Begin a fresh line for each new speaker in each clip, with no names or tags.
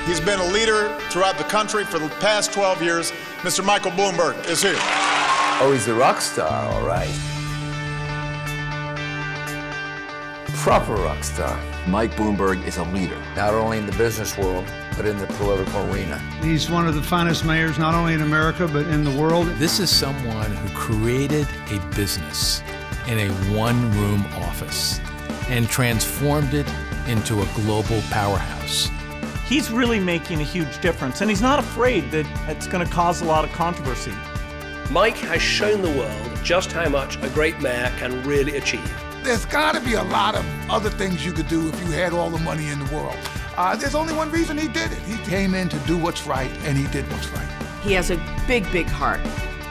He's been a leader throughout the country for the past 12 years. Mr. Michael Bloomberg is here.
Oh, he's a rock star, all right. Proper rock star.
Mike Bloomberg is a leader.
Not only in the business world, but in the political arena.
He's one of the finest mayors, not only in America, but in the world.
This is someone who created a business in a one-room office and transformed it into a global powerhouse.
He's really making a huge difference, and he's not afraid that it's going to cause a lot of controversy.
Mike has shown the world just how much a great mayor can really achieve.
There's got to be a lot of other things you could do if you had all the money in the world. There's only one reason he did it. He came in to do what's right, and he did what's right.
He has a big, big heart.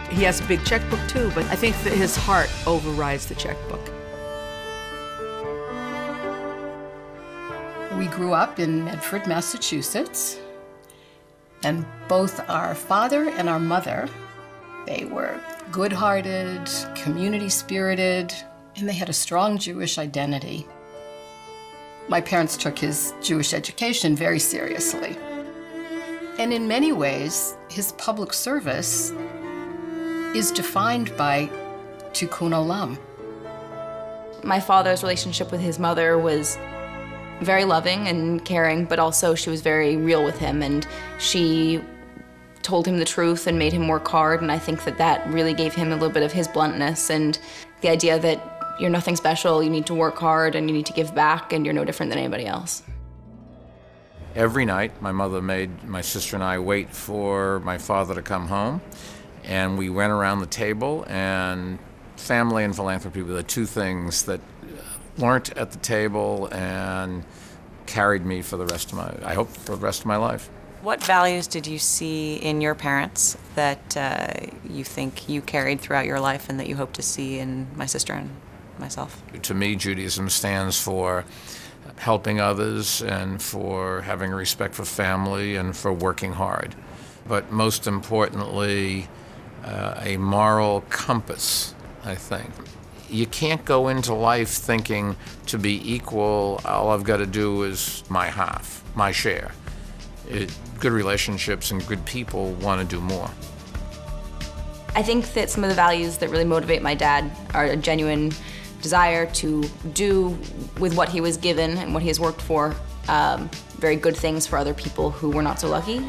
He has a big checkbook too, but I think that his heart overrides the checkbook.
We grew up in Medford, Massachusetts, and both our father and our mother, they were good-hearted, community-spirited, and they had a strong Jewish identity. My parents took his Jewish education very seriously. And in many ways, his public service is defined by tikkun olam.
My father's relationship with his mother was very loving and caring, but also she was very real with him, and she told him the truth and made him work hard, and I think that that really gave him a little bit of his bluntness and the idea that you're nothing special, you need to work hard and you need to give back and you're no different than anybody else.
Every night, my mother made my sister and I wait for my father to come home, and we went around the table, and family and philanthropy were the two things that learned at the table and carried me for the rest of I hope for the rest of my life.
What values did you see in your parents that you think you carried throughout your life and that you hope to see in my sister and myself?
To me, Judaism stands for helping others and for having respect for family and for working hard. But most importantly, a moral compass, I think. You can't go into life thinking to be equal, all I've got to do is my half, my share. Good relationships and good people want to do more.
I think that some of the values that really motivate my dad are a genuine desire to do with what he was given and what he has worked for very good things for other people who were not so lucky.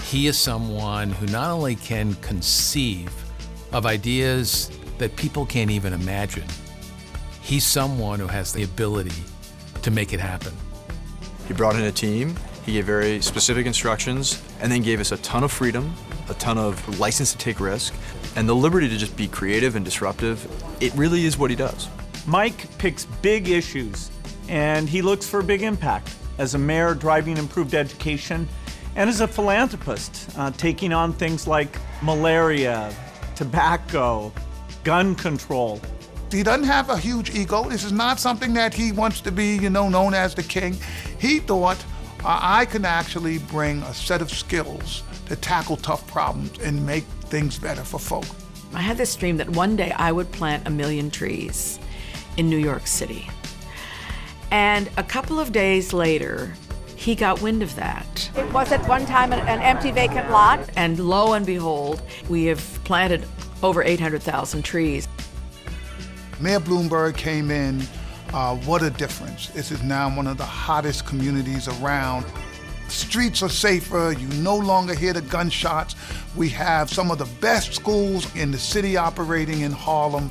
He is someone who not only can conceive of ideas that people can't even imagine, he's someone who has the ability to make it happen.
He brought in a team, he gave very specific instructions, and then gave us a ton of freedom, a ton of license to take risk, and the liberty to just be creative and disruptive. It really is what he does.
Mike picks big issues, and he looks for a big impact. As a mayor, driving improved education, and as a philanthropist, taking on things like malaria, tobacco, gun control.
He doesn't have a huge ego. This is not something that he wants to be, known as the king. He thought, I can actually bring a set of skills to tackle tough problems and make things better for folk.
I had this dream that one day I would plant 1 million trees in New York City. And a couple of days later, he got wind of that.
It was at one time an empty, vacant lot.
And lo and behold, we have planted over 800,000 trees.
Mayor Bloomberg came in, what a difference. This is now one of the hottest communities around. Streets are safer, you no longer hear the gunshots. We have some of the best schools in the city operating in Harlem,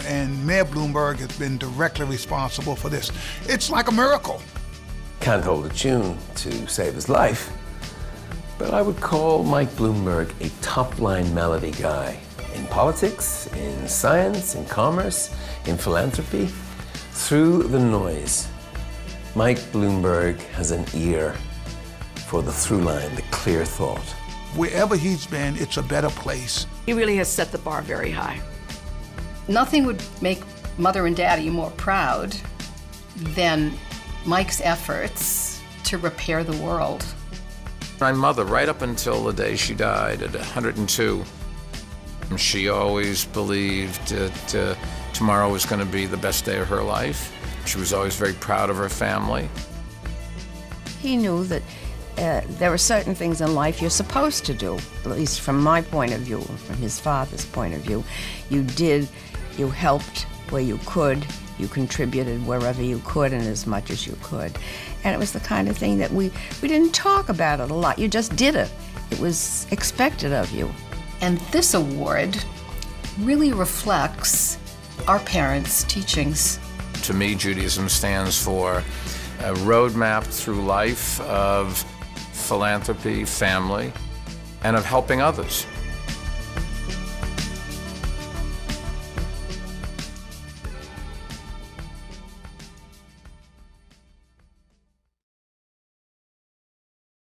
and Mayor Bloomberg has been directly responsible for this. It's like a miracle.
Can't hold a tune to save his life, but I would call Mike Bloomberg a top-line melody guy. In politics, in science, in commerce, in philanthropy, through the noise, Mike Bloomberg has an ear for the through line, the clear thought.
Wherever he's been, it's a better place.
He really has set the bar very high.
Nothing would make Mother and Daddy more proud than Mike's efforts to repair the world.
My mother, right up until the day she died at 102, she always believed that tomorrow was going to be the best day of her life. She was always very proud of her family.
He knew that there are certain things in life you're supposed to do, at least from my point of view, from his father's point of view. You helped where you could, you contributed wherever you could and as much as you could. And it was the kind of thing that we didn't talk about it a lot. You just did it. It was expected of you.
And this award really reflects our parents' teachings.
To me, Judaism stands for a roadmap through life of philanthropy, family, and of helping others.